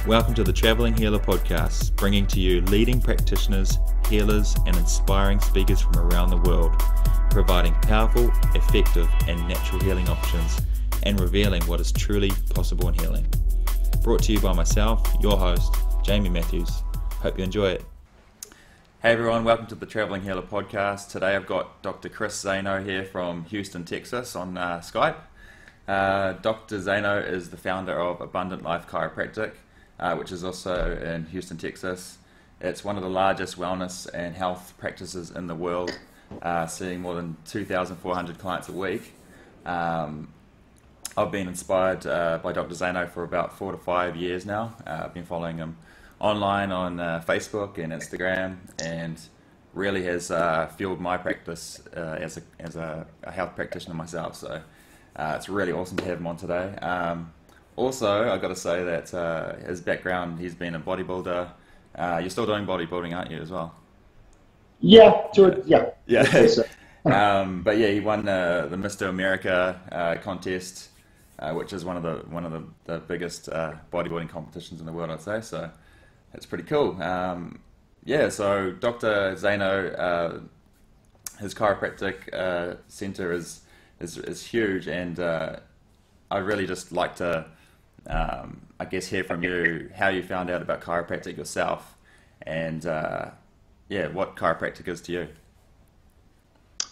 Welcome to the Traveling Healer podcast, bringing to you leading practitioners, healers, and inspiring speakers from around the world, providing powerful, effective, and natural healing options, and revealing what is truly possible in healing. Brought to you by myself, your host, Jamie Matthews. Hope you enjoy it. Hey everyone, welcome to the Traveling Healer podcast. Today I've got Dr. Chris Zaino here from Houston, Texas on Skype. Dr. Zaino is the founder of Abundant Life Chiropractic, which is also in Houston, Texas. It's one of the largest wellness and health practices in the world, seeing more than 2,400 clients a week. I've been inspired by Dr. Zaino for about 4 to 5 years now. I've been following him online on Facebook and Instagram, and really has fueled my practice as a health practitioner myself. So it's really awesome to have him on today. Also, I've got to say that his background, he's been a bodybuilder. You're still doing bodybuilding, aren't you, as well? Yeah. But yeah, he won the Mr. America contest, which is one of the biggest bodybuilding competitions in the world, I'd say. So it's pretty cool. So Dr. Zaino, his chiropractic center is huge, and I'd really just like to I guess hear from you how you found out about chiropractic yourself, and what chiropractic is to you.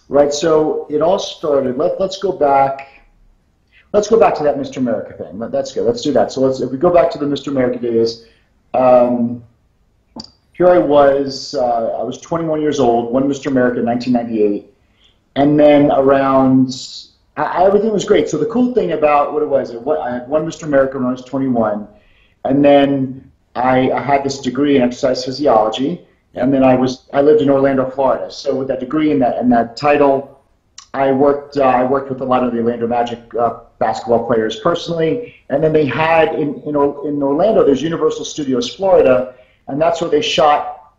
Right. So it all started. Let's go back. Let's go back to that Mr. America thing. That's good. Let's do that. So if we go back to the Mr. America days, here I was 21 years old, won Mr. America in 1998, and then everything was great. So the cool thing about I had won Mr. America when I was 21, and then I had this degree in exercise physiology, and then I lived in Orlando, Florida. So with that degree and that title, I worked with a lot of the Orlando Magic basketball players personally, and then they had in Orlando, there's Universal Studios Florida, and that's where they shot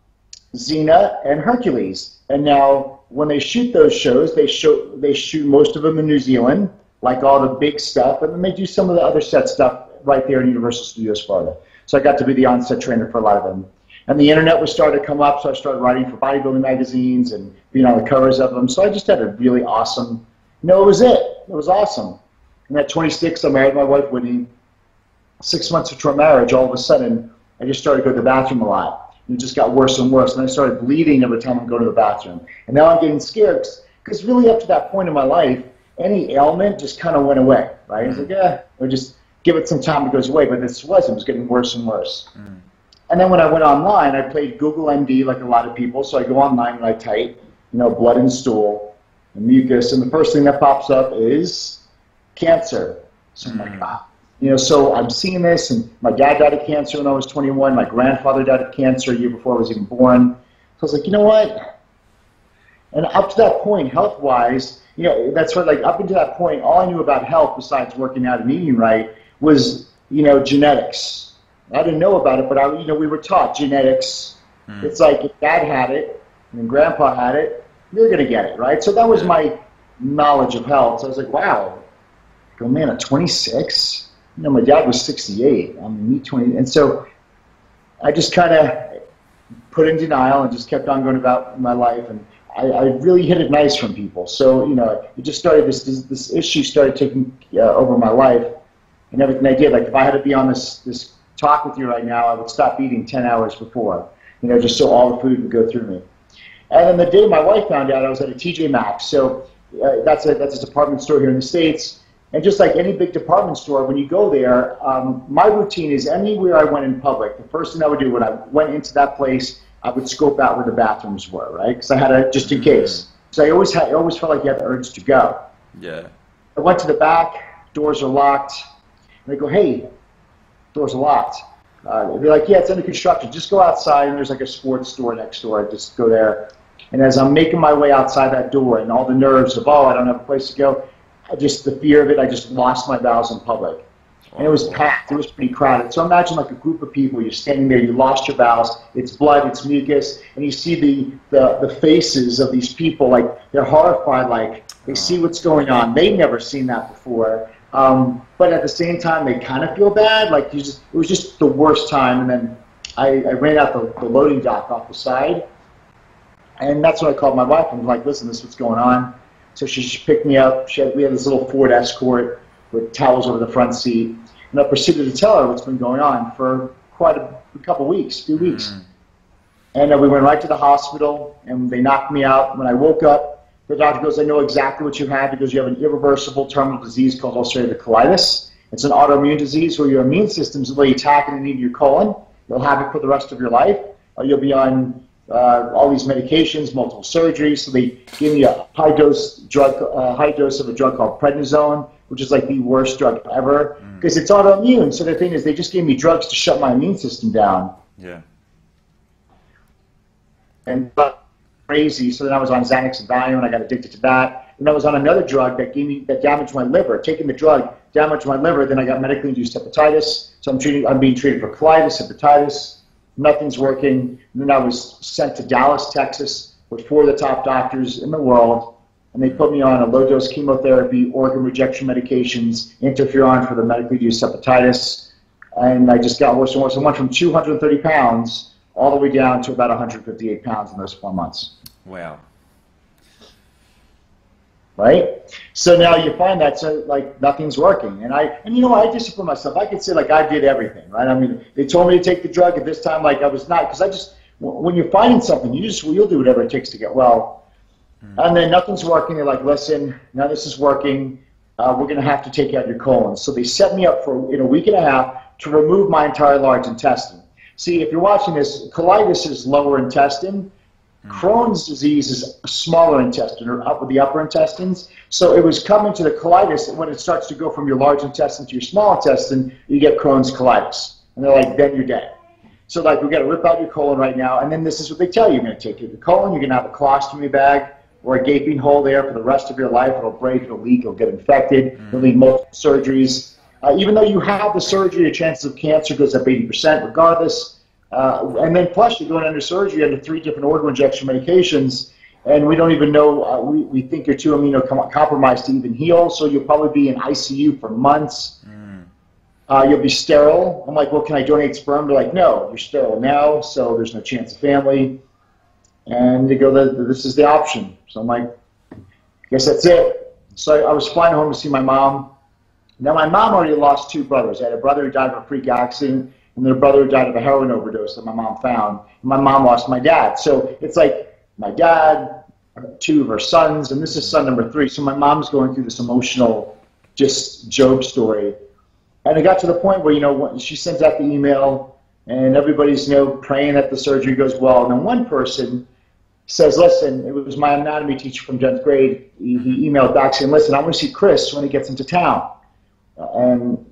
Xena and Hercules. And now, when they shoot those shows, they shoot most of them in New Zealand, like all the big stuff, and then they do some of the other set stuff right there in Universal Studios Florida. So I got to be the on-set trainer for a lot of them. And the internet was starting to come up, so I started writing for bodybuilding magazines and being on the covers of them. So I just had a really awesome, it was it. It was awesome. And at 26, I married my wife, Whitney. 6 months into our marriage, all of a sudden, I just started to go to the bathroom a lot. It just got worse and worse, and I started bleeding every time I go to the bathroom. And now I'm getting scared, because really up to that point in my life, any ailment just kind of went away, right? It's like, or just give it some time, it goes away, but it was getting worse and worse. Mm. And then when I went online, I played Google MD like a lot of people, so I go online and I type, blood and stool, and mucus, and the first thing that pops up is cancer. So I'm like, so I'm seeing this, and my dad died of cancer when I was 21. My grandfather died of cancer a year before I was even born. So I was like, you know what? And up to that point, health-wise, that's what, up until that point, all I knew about health, besides working out and eating right, was, genetics. I didn't know about it, but we were taught genetics. It's like if dad had it, and then grandpa had it, you're going to get it, right? So that was my knowledge of health. So I was like, wow. I go, man, at 26? My dad was 68, me 20, and so I just kind of put in denial and just kept on going about my life, and I really hid it nice from people. So, it just started, this issue started taking over my life, and everything I did. Like if I had to be on this talk with you right now, I would stop eating 10 hours before, just so all the food would go through me. And then the day my wife found out, I was at a TJ Maxx. So that's a department store here in the States. And just like any big department store, when you go there, my routine is anywhere I went in public, the first thing I would do when I went into that place, I would scope out where the bathrooms were, right? Because I had to, just in case. So I always felt like you had the urge to go. Yeah. I went to the back, doors are locked. And they go, hey, doors are locked. They'd be like, yeah, it's under construction. Just go outside, and there's like a sports store next door. Just go there. And as I'm making my way outside that door, and all the nerves of, I don't have a place to go, the fear of it, I just lost my bowels in public. And it was packed, it was pretty crowded. So imagine like a group of people, you're standing there, you lost your bowels, it's blood, it's mucus, and you see the faces of these people, like they're horrified, like they see what's going on. They've never seen that before. But at the same time, they kind of feel bad. Like it was just the worst time. And then I ran out the loading dock off the side. And that's when I called my wife. I'm like, listen, this is what's going on. So she picked me up. We had this little Ford Escort with towels over the front seat. And I proceeded to tell her what's been going on for quite a few weeks. And we went right to the hospital, and they knocked me out. When I woke up, the doctor goes, I know exactly what you have, because you have an irreversible terminal disease called ulcerative colitis. It's an autoimmune disease where your immune system's really attacking and eating your colon. You'll have it for the rest of your life. You'll be on all these medications, multiple surgeries. So they gave me a high dose of a drug called prednisone, which is like the worst drug ever, because it's autoimmune. So the thing is, they just gave me drugs to shut my immune system down. Yeah. And crazy. So then I was on Xanax and Valium, and I got addicted to that. And I was on another drug that damaged my liver. Taking the drug damaged my liver. Then I got medically induced hepatitis. So I'm being treated for colitis, hepatitis. Nothing's working. And then I was sent to Dallas, Texas, with 4 of the top doctors in the world, and they put me on a low-dose chemotherapy, organ rejection medications, interferon for the medically induced hepatitis, and I just got worse and worse. I went from 230 pounds all the way down to about 158 pounds in those 4 months. Wow. Right? So now you find that, so like, nothing's working. And you know, I discipline myself. I could say, like, I did everything, right? I mean, they told me to take the drug at this time, like, I was not, because when you're finding something, you'll do whatever it takes to get well. And then nothing's working. They're like, listen, now this is working. We're going to have to take out your colon. So they set me up for, in a week and a half, to remove my entire large intestine. See, if you're watching this, colitis is lower intestine. Crohn's disease is smaller intestine, or up with the upper intestines. So it was coming to the colitis, and when it starts to go from your large intestine to your small intestine, you get Crohn's colitis. And they're like, then you're dead. So like, we've got to rip out your colon right now, and then this is what they tell you. You're going to take your colon, you're going to have a colostomy bag, or a gaping hole there for the rest of your life. It'll break, it'll leak, it'll get infected, you'll need multiple surgeries. Even though you have the surgery, your chances of cancer goes up 80% regardless. And then plus you're going under surgery under 3 different organ rejection medications, and we don't even know, we think you're too immunocompromised to even heal, so you'll probably be in ICU for months. You'll be sterile. I'm like, well, can I donate sperm? They're like, no, you're sterile now, so there's no chance of family. And they go, this is the option. So I'm like, I guess that's it. So I was flying home to see my mom. Now, my mom already lost 2 brothers. I had a brother who died of a freak accident, and then a brother who died of a heroin overdose that my mom found. And my mom lost my dad. So it's like my dad, 2 of her sons, and this is son number 3. So my mom's going through this emotional, just Job story. And it got to the point where, you know, she sends out the email, and everybody's, you know, praying that the surgery goes well. And then one person says, listen, it was my anatomy teacher from 10th grade. He emailed back saying, listen, I want to see Chris when he gets into town. And,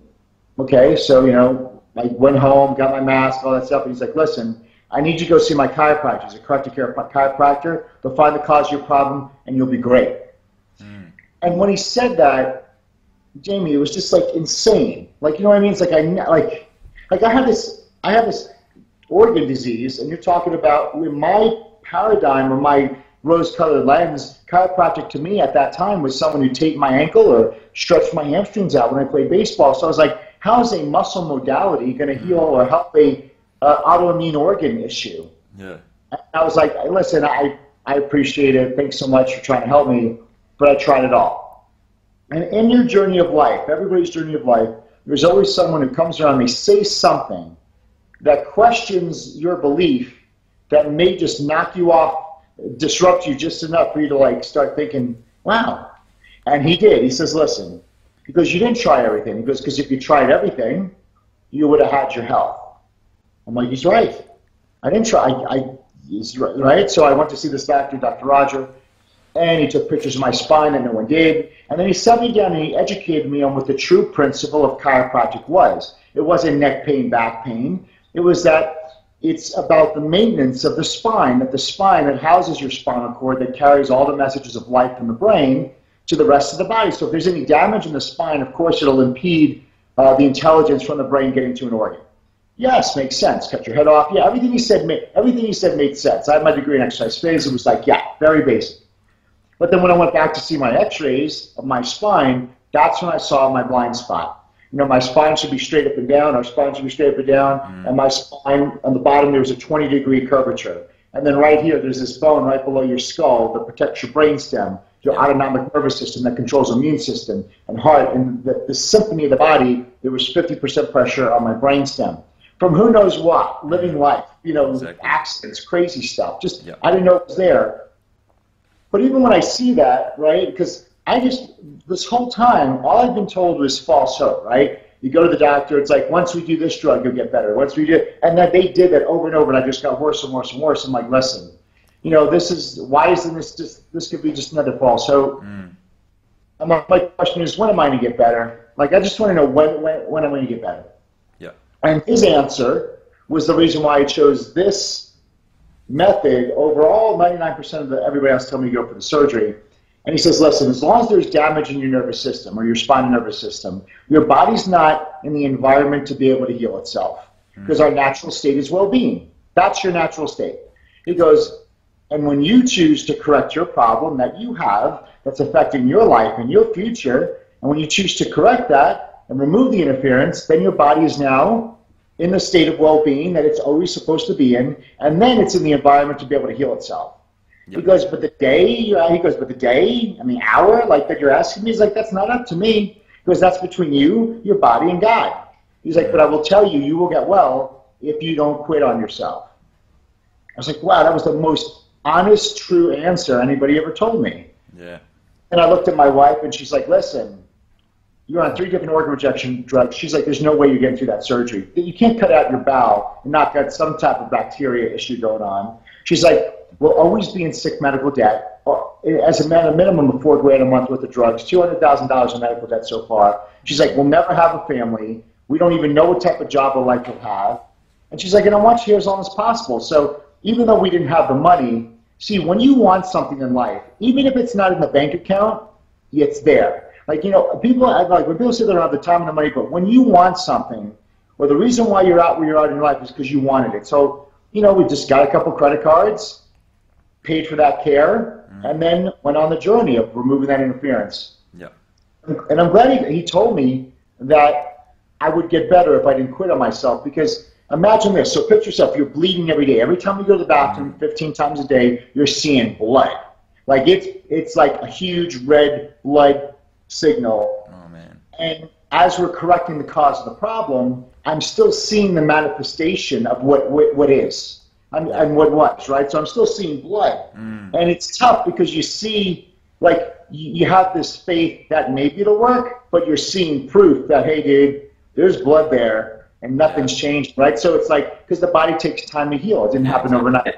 okay, so, you know, I went home, got my mask, all that stuff, and he's like, listen, I need you to go see my chiropractor. He's a corrective care chiropractor. They'll find the cause of your problem, and you'll be great. And when he said that, Jamie, it was just, like, insane. Like, you know what I mean? It's like, I have this organ disease, and you're talking about with my paradigm or my rose-colored lens, chiropractic to me at that time was someone who taped my ankle or stretched my hamstrings out when I played baseball. So I was like, how is a muscle modality going to heal or help a autoimmune organ issue? Yeah. And I was like, listen, I appreciate it. Thanks so much for trying to help me, but I tried it all. And in your journey of life, everybody's journey of life, there's always someone who comes around me, says something that questions your belief that may just knock you off, disrupt you just enough for you to like start thinking, wow. And he did. He says, listen, because you didn't try everything. He goes, because if you tried everything, you would have had your health. I'm like, he's right. I didn't try. He's right. So I went to see this doctor, Dr. Roger, and he took pictures of my spine that no one did. And then he sat me down and he educated me on what the true principle of chiropractic was. It wasn't neck pain, back pain. It was that it's about the maintenance of the spine, that houses your spinal cord, that carries all the messages of life from the brain to the rest of the body. So if there's any damage in the spine, of course, it'll impede the intelligence from the brain getting to an organ. Yes, makes sense. Cut your head off. Yeah, everything he said made sense. I had my degree in exercise physics. It was like, yeah, very basic. But then when I went back to see my x-rays of my spine, That's when I saw my blind spot. You know, my spine should be straight up and down, our spine should be straight up and down, and my spine, on the bottom, there was a 20-degree curvature. And then right here, there's this bone right below your skull that protects your brainstem, your autonomic nervous system that controls the immune system and heart. And the symphony of the body, there was 50% pressure on my brainstem. From who knows what, living life, you know, accidents, crazy stuff. Just, I didn't know it was there. But even when I see that, right, because this whole time, all I've been told was false hope, right? You go to the doctor, it's like, once we do this drug, you'll get better. Once we do, and then they did that over and over, and I just got worse and worse and worse. I'm like, listen, you know, why isn't this could be just another false hope? My question is, when am I going to get better? Like, I just want to know when I'm going to get better. Yeah. And his answer was the reason why I chose this method over all 99% of everybody else telling me to go for the surgery. And he says, listen, as long as there's damage in your nervous system or your spinal nervous system, your body's not in the environment to be able to heal itself, because our natural state is well-being. That's your natural state. He goes, and when you choose to correct your problem that you have that's affecting your life and your future, and when you choose to correct that and remove the interference, then your body is now in the state of well-being that it's always supposed to be in, and then it's in the environment to be able to heal itself. Yep. He goes, but the day, and the hour, like, that you're asking me, he's like, that's not up to me. He goes, that's between you, your body, and God. He's like, but I will tell you, you will get well if you don't quit on yourself. I was like, wow, that was the most honest, true answer anybody ever told me. Yeah. And I looked at my wife, and she's like, listen, you're on 3 different organ rejection drugs. She's like, there's no way you're getting through that surgery. You can't cut out your bowel and not get some type of bacteria issue going on. She's like, we'll always be in sick medical debt. As a minimum of $4,000 a month worth of drugs, $200,000 in medical debt so far. She's like, we'll never have a family. We don't even know what type of job or life we'll have. And she's like, and I want you here as long as possible. So even though we didn't have the money, see, when you want something in life, even if it's not in the bank account, it's there. Like, you know, when people say they don't have the time and the money, but when you want something, or the reason why you're out where you're at in life is because you wanted it. So, you know, we just got a couple credit cards, paid for that care, and then went on the journey of removing that interference. Yeah. And I'm glad he told me that I would get better if I didn't quit on myself, because imagine this. So picture yourself, you're bleeding every day. Every time you go to the bathroom 15 times a day, you're seeing blood. Like it's like a huge red blood signal. Oh, man. And as we're correcting the cause of the problem, I'm still seeing the manifestation of what is. And what was, right? So I'm still seeing blood. And it's tough because you see, like, you have this faith that maybe it'll work, but you're seeing proof that, hey, dude, there's blood there and nothing's changed, right? So it's like, because the body takes time to heal. It didn't happen overnight.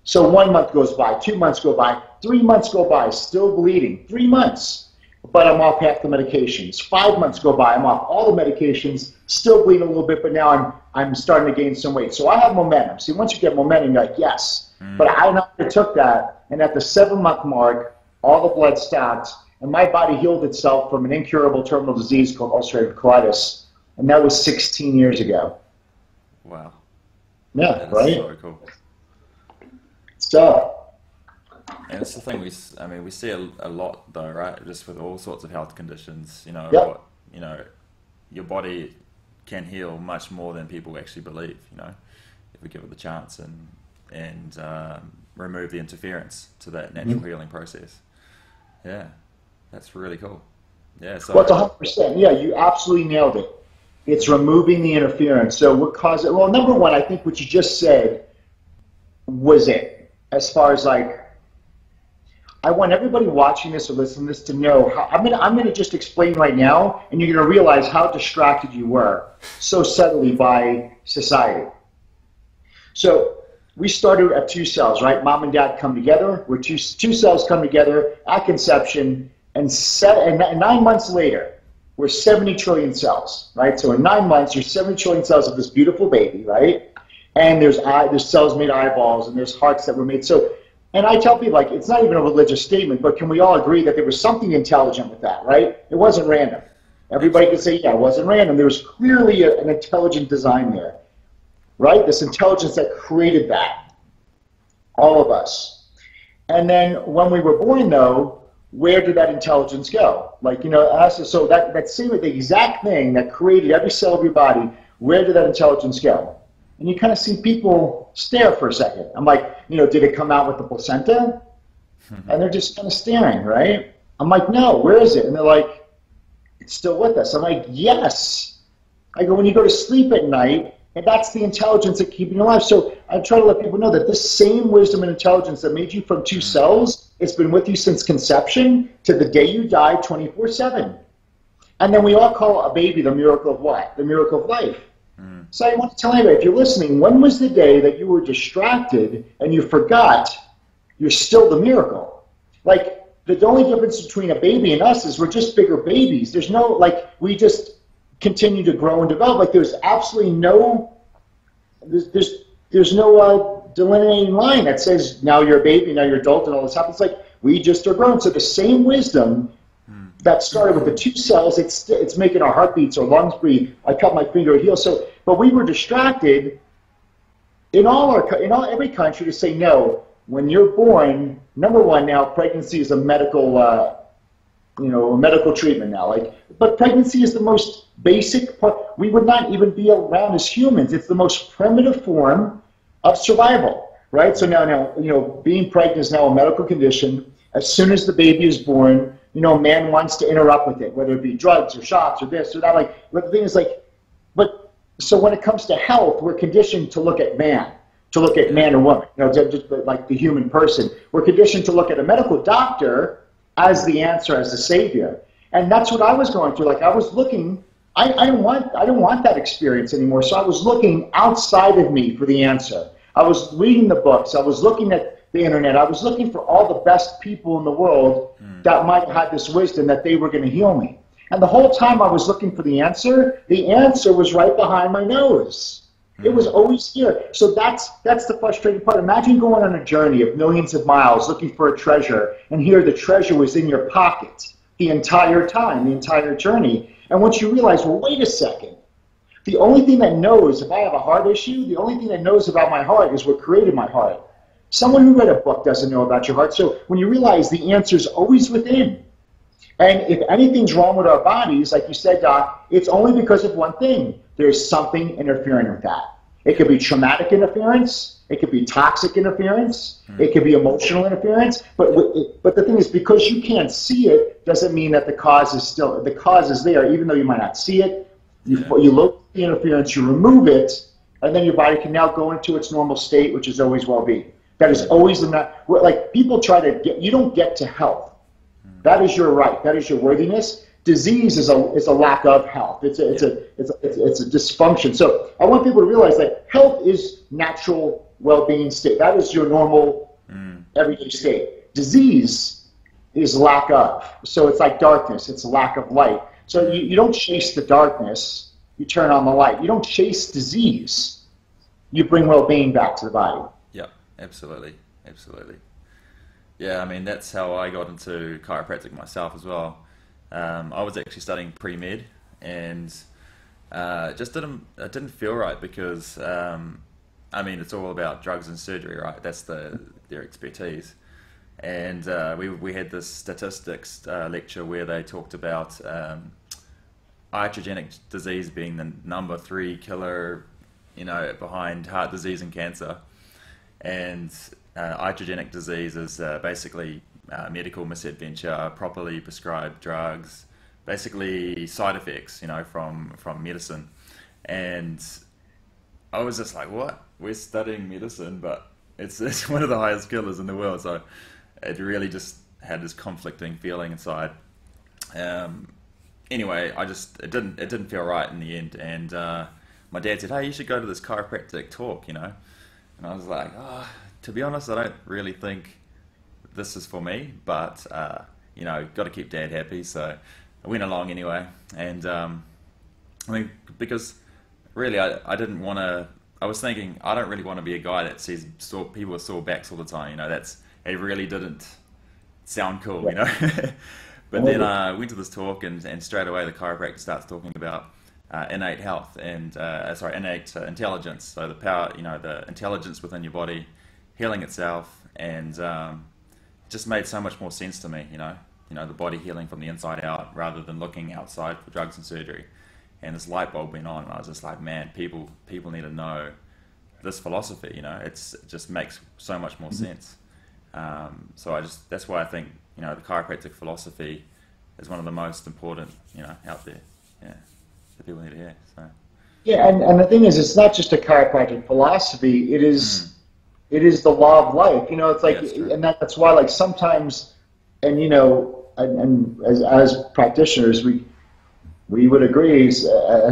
So 1 month goes by, 2 months go by, 3 months go by, still bleeding. 3 months, but I'm off half the medications. 5 months go by, I'm off all the medications, still bleeding a little bit, but now I'm starting to gain some weight. So I have momentum. See, once you get momentum, you're like, yes. But I took that, and at the 7-month mark, all the blood stopped, and my body healed itself from an incurable terminal disease called ulcerative colitis, and that was 16 years ago. Wow. Yeah, right? So cool. So. And it's the thing we see a lot though, right? Just with all sorts of health conditions, you know, your body can heal much more than people actually believe, you know, if we give it the chance and remove the interference to that natural healing process. Yeah, that's really cool. Yeah, so. Well, it's 100%. Yeah, you absolutely nailed it. It's removing the interference. So what caused it? Well, number one, I think what you just said was it. As far as like, I want everybody watching this or listening to this to know how, I'm gonna just explain right now, and you're gonna realize how distracted you were so subtly by society. So we started at 2 cells, right? Mom and dad come together. We're two cells come together at conception, and 9 months later, we're 70 trillion cells, right? So in 9 months, you're 70 trillion cells of this beautiful baby, right? And there's cells made eyeballs, and there's hearts that were made. So, and I tell people, like, it's not even a religious statement, but can we all agree that there was something intelligent with that, right? It wasn't random. Everybody could say, yeah, it wasn't random. There was clearly an intelligent design there, right? This intelligence that created that, all of us. And then when we were born, though, where did that intelligence go? Like, you know, so that same, the exact thing that created every cell of your body, where did that intelligence go? And you kind of see people stare for a second. I'm like, you know, did it come out with the placenta? And they're just kind of staring, right? I'm like, no, where is it? And they're like, it's still with us. I'm like, yes. I go, when you go to sleep at night, and that's the intelligence that keeps you alive. So I try to let people know that this same wisdom and intelligence that made you from two cells, it's been with you since conception to the day you die, 24/7. And then we all call a baby the miracle of what? The miracle of life. So I want to tell anybody, if you're listening, when was the day that you were distracted and you forgot you're still the miracle? Like, the only difference between a baby and us is we're just bigger babies. There's no, like, we just continue to grow and develop. Like, there's absolutely no, there's no delineating line that says now you're a baby, now you're adult, and all this happens. Like, we just are growing. So the same wisdom that started with the two cells, it's making our heartbeats, our lungs breathe. I cut my finger, it heals. So, but we were distracted in every country to say no. When you're born, number one, now pregnancy is a medical, a medical treatment now. Like, but pregnancy is the most basic part. We would not even be around as humans. It's the most primitive form of survival, right? So now, you know, being pregnant is now a medical condition. As soon as the baby is born, you know, man wants to interrupt with it, whether it be drugs or shots or this or that. Like, but the thing is, like, but so when it comes to health, we're conditioned to look at man. To look at man or woman, you know, just like the human person. We're conditioned to look at a medical doctor as the answer, as the savior. And that's what I was going through. Like, I was looking, I didn't want that experience anymore. So I was looking outside of me for the answer. I was reading the books. I was looking at the internet. I was looking for all the best people in the world that might have had this wisdom that they were going to heal me. And the whole time I was looking for the answer was right behind my nose. It was always here. So that's the frustrating part. Imagine going on a journey of millions of miles looking for a treasure, and here the treasure was in your pocket the entire time, the entire journey. And once you realize, well, wait a second. The only thing that knows if I have a heart issue, the only thing that knows about my heart is what created my heart. Someone who read a book doesn't know about your heart. So when you realize the answer is always within. And if anything's wrong with our bodies, like you said, Doc, it's only because of one thing. There's something interfering with that. It could be traumatic interference. It could be toxic interference. It could be emotional interference. But the thing is, because you can't see it, doesn't mean that the cause is there, even though you might not see it. You look at the interference, you remove it, and then your body can now go into its normal state, which is always well-being. That is always like people try to get, you don't get to health. That is your right. That is your worthiness. Disease is a lack of health. It's a dysfunction. So I want people to realize that health is natural well-being state. That is your normal everyday state. Disease is lack of. So it's like darkness. It's a lack of light. So you don't chase the darkness. You turn on the light. You don't chase disease. You bring well-being back to the body. Yeah, absolutely. Absolutely. Yeah, I mean, that's how I got into chiropractic myself as well. I was actually studying pre-med, and it didn't feel right because, I mean, it's all about drugs and surgery, right? That's their expertise. And we had this statistics lecture where they talked about iatrogenic disease being the number 3 killer, you know, behind heart disease and cancer. And iatrogenic disease is basically medical misadventure, properly prescribed drugs, basically side effects, you know, from medicine. And I was just like, what? We're studying medicine, but it's one of the highest killers in the world. So it really just had this conflicting feeling inside. Anyway, it didn't feel right in the end. And my dad said, hey, you should go to this chiropractic talk, you know. And I was like, oh, to be honest, I don't really think this is for me, but you know, got to keep Dad happy, so I went along anyway. And I mean, because really I didn't want to, I was thinking I don't really want to be a guy that sees people with sore backs all the time, you know. It really didn't sound cool, you know. But then I went to this talk, and straight away the chiropractor starts talking about innate health and innate intelligence, so the power, you know, the intelligence within your body healing itself, and just made so much more sense to me, you know. you know, the body healing from the inside out rather than looking outside for drugs and surgery. And this light bulb went on, and I was just like, man, people need to know this philosophy. You know, it just makes so much more sense. So that's why I think, you know, the chiropractic philosophy is one of the most important, you know, out there. Yeah, that people need to hear. So. Yeah, and the thing is, it's not just a chiropractic philosophy. It is the law of life. You know, it's like, and that's why, like, sometimes, and you know, and as practitioners, we would agree at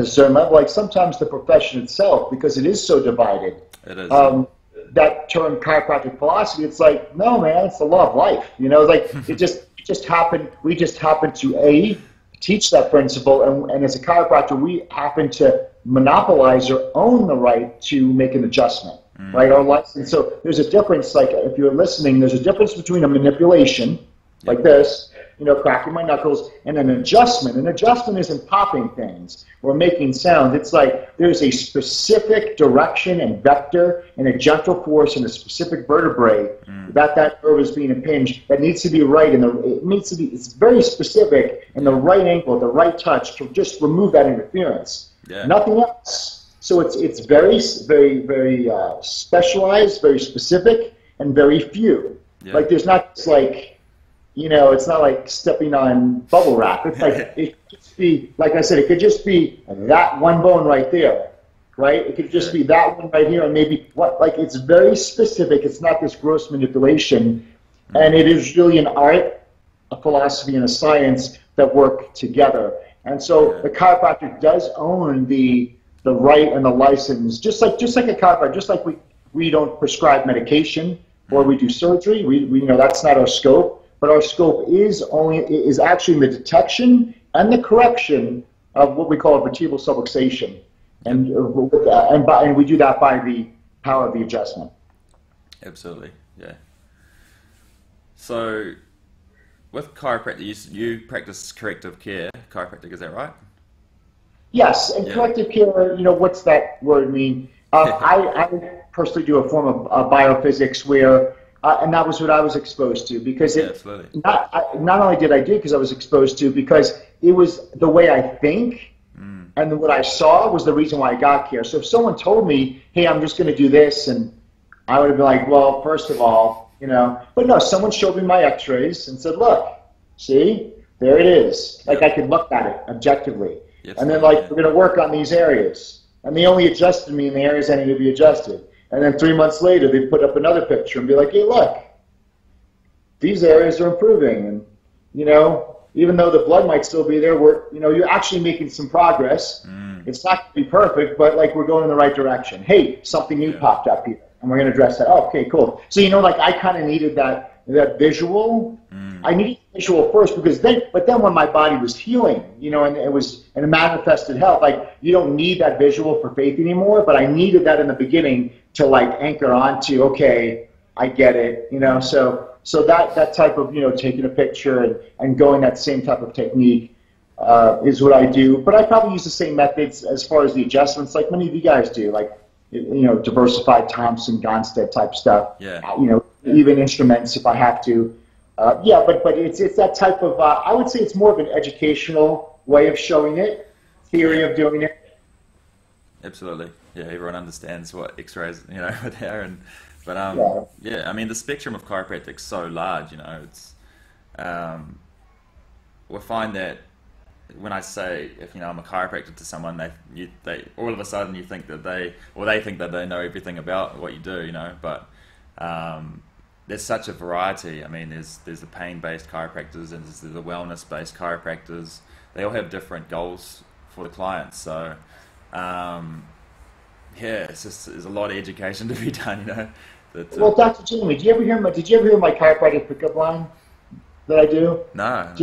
a certain level, like sometimes the profession itself, because it is so divided. It is. That term chiropractic philosophy, it's like, no, man, it's the law of life. You know, like it just happened. We just happened to teach that principle, and as a chiropractor, we happen to monopolize or own the right to make an adjustment, right? Our license. So there's a difference. Like if you're listening, there's a difference between a manipulation, like this, you know, cracking my knuckles, and an adjustment. An adjustment isn't popping things or making sounds. It's like there's a specific direction and vector and a gentle force and a specific vertebrae that nerve is being impinged that needs to be right, and it's very specific in the right angle, the right touch to just remove that interference. Yeah. Nothing else. So it's very, very, very specialized, very specific, and very few. Yeah. Like there's not just like, you know, it's not like stepping on bubble wrap. It's like, it could just be, like I said, it could just be that one bone right there, right? It could just be that one right here, and maybe what, like it's very specific. It's not this gross manipulation. And it is really an art, a philosophy, and a science that work together. And so the chiropractor does own the right and the license, just like a chiropractor, just like we don't prescribe medication or we do surgery. We you know, that's not our scope. But our scope is actually in the detection and the correction of what we call a vertebral subluxation, and we do that by the power of the adjustment. Absolutely, yeah. So, with chiropractic, you practice corrective care chiropractic, is that right? Yes, and corrective care. You know, what's that word mean? I personally do a form of biophysics where. And that was what I was exposed to, because not only did I do it because I was exposed to, because it was the way I think, and what I saw was the reason why I got here. So if someone told me, hey, I'm just going to do this, and I would have been like, well, first of all, you know, but no, someone showed me my x-rays and said, look, see, there it is. Like I could look at it objectively. And then like, we're going to work on these areas. And they only adjusted me in the areas that need to be adjusted. And then 3 months later, they put up another picture and be like, hey, look, these areas are improving. And, you know, even though the blood might still be there, you know, you're actually making some progress. It's not going to be perfect, but like we're going in the right direction. Hey, something new popped up here, and we're going to address that. Oh, okay, cool. So, you know, like I kind of needed that visual. I needed visual first, because but then when my body was healing, you know, and it manifested health, like you don't need that visual for faith anymore, but I needed that in the beginning to like anchor onto, okay, I get it, you know, so that type of, you know, taking a picture and going that same type of technique is what I do. But I probably use the same methods as far as the adjustments, like many of you guys do, like, you know, diversified Thompson, Gonstead type stuff, you know, even instruments if I have to. But it's that type of, I would say it's more of an educational way of showing it, theory of doing it. Absolutely. Yeah, everyone understands what x-rays, you know, are there, but I mean, the spectrum of chiropractic is so large, you know, it's, we find that when I say, if, you know, I'm a chiropractor to someone, they all of a sudden you think that they think that they know everything about what you do, you know, but, there's such a variety. I mean, there's the pain-based chiropractors and there's the wellness-based chiropractors. They all have different goals for the clients, so, yeah, there's a lot of education to be done, you know. Well, Dr. Jamie, did you ever hear my chiropractic pickup line that I do? No.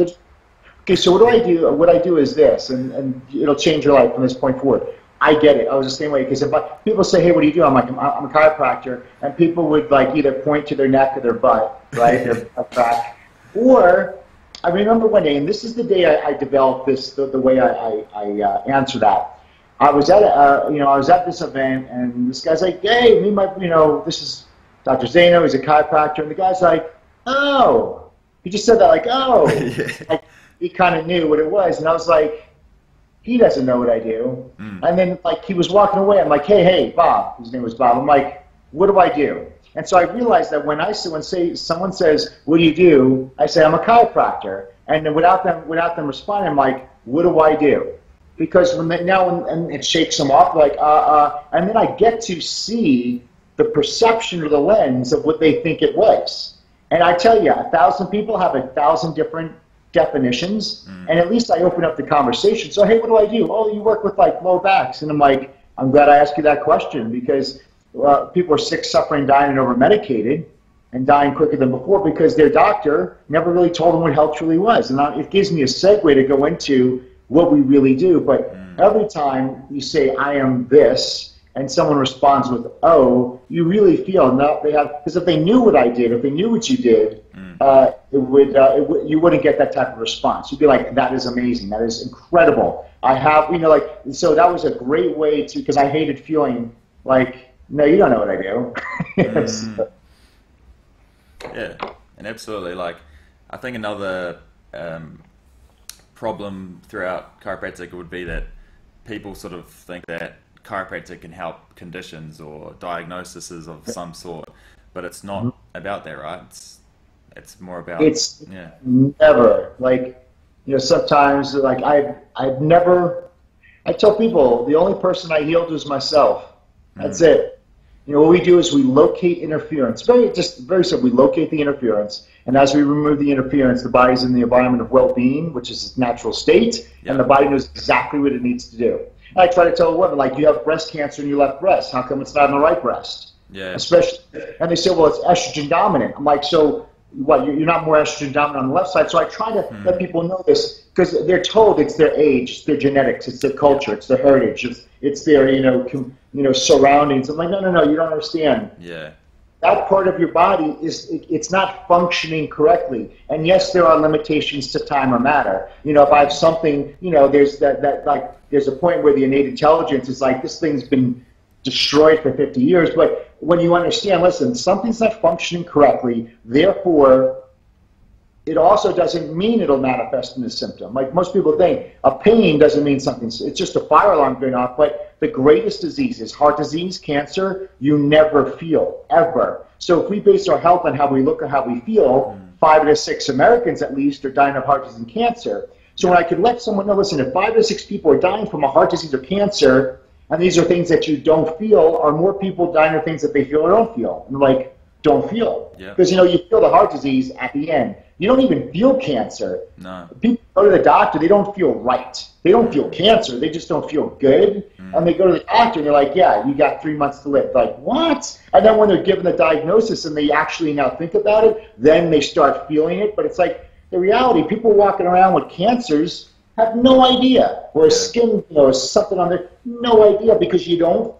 Okay, so what I do is this, and it'll change your life from this point forward. I get it. I was the same way, because if people say, hey, what do you do? I'm like, I'm a chiropractor, and people would like either point to their neck or their butt, right, their back, or I remember one day, and this is the day I developed this, the way I answer that. I was at this event, and this guy's like, hey, this is Dr. Zaino, he's a chiropractor, and the guy's like, oh, He just said that like, oh, Yeah. like, he kind of knew what it was. And I was like, he doesn't know what I do. And then like he was walking away. I'm like, hey, Bob. His name was Bob. I'm like, what do I do? And so I realized that when someone says, what do you do? I say, I'm a chiropractor. And then without them responding, I'm like, what do I do? Because when it shakes them off, like, and then I get to see the perception or the lens of what they think it was. And I tell you, 1,000 people have 1,000 different definitions, and at least I open up the conversation. So, hey, what do I do? Oh, you work with like low backs. And I'm like, I'm glad I asked you that question, because people are sick, suffering, dying, and over-medicated, and dying quicker than before because their doctor never really told them what health truly was. And it gives me a segue to go into what we really do. But every time you say, I am this, and someone responds with, oh, you really feel, no, they have, because if they knew what I did, if they knew what you did, you wouldn't get that type of response. You'd be like, that is amazing. That is incredible. I have, so that was a great way to, because I hated feeling like, no, you don't know what I do. Yeah, and absolutely. Like, I think another problem throughout chiropractic would be that people sort of think that chiropractic can help conditions or diagnoses of some sort, but it's not about that, right? It's more about never like, sometimes like I've never, I tell people the only person I healed was myself. That's it. What we do is we locate interference. Very simple. We locate the interference, and as we remove the interference, the body's in the environment of well-being, which is its natural state, and the body knows exactly what it needs to do. I try to tell a woman, like, you have breast cancer in your left breast. How come it's not in the right breast? Yeah. Especially, and they say, well, it's estrogen dominant. I'm like, so what? You're not more estrogen dominant on the left side. So I try to let people know this, because they're told it's their age, it's their genetics, it's their culture, it's their heritage, it's their surroundings. I'm like, no, you don't understand. Yeah. That part of your body it's not functioning correctly. And yes, there are limitations to time or matter. If I have something, there's there's a point where the innate intelligence is like, this thing's been destroyed for 50 years. But when you understand, listen, something's not functioning correctly, therefore, it also doesn't mean it'll manifest in a symptom. Like most people think, a pain doesn't mean something. It's just a fire alarm going off. But the greatest diseases, heart disease, cancer, you never feel, ever. So if we base our health on how we look or how we feel, 5 to 6 Americans at least are dying of heart disease and cancer. So when I could let someone know, listen, if 5 to 6 people are dying from a heart disease or cancer, and these are things that you don't feel, are more people dying of things that they feel or don't feel? And like, don't feel. Because, you feel the heart disease at the end. You don't even feel cancer. No. People go to the doctor, they don't feel right. They don't feel cancer, they just don't feel good. And they go to the doctor and they're like, yeah, you got 3 months to live. Like, what? And then when they're given the diagnosis and they actually now think about it, then they start feeling it. But it's like, the reality, people walking around with cancers have no idea. Or skin, something on there, no idea, because you don't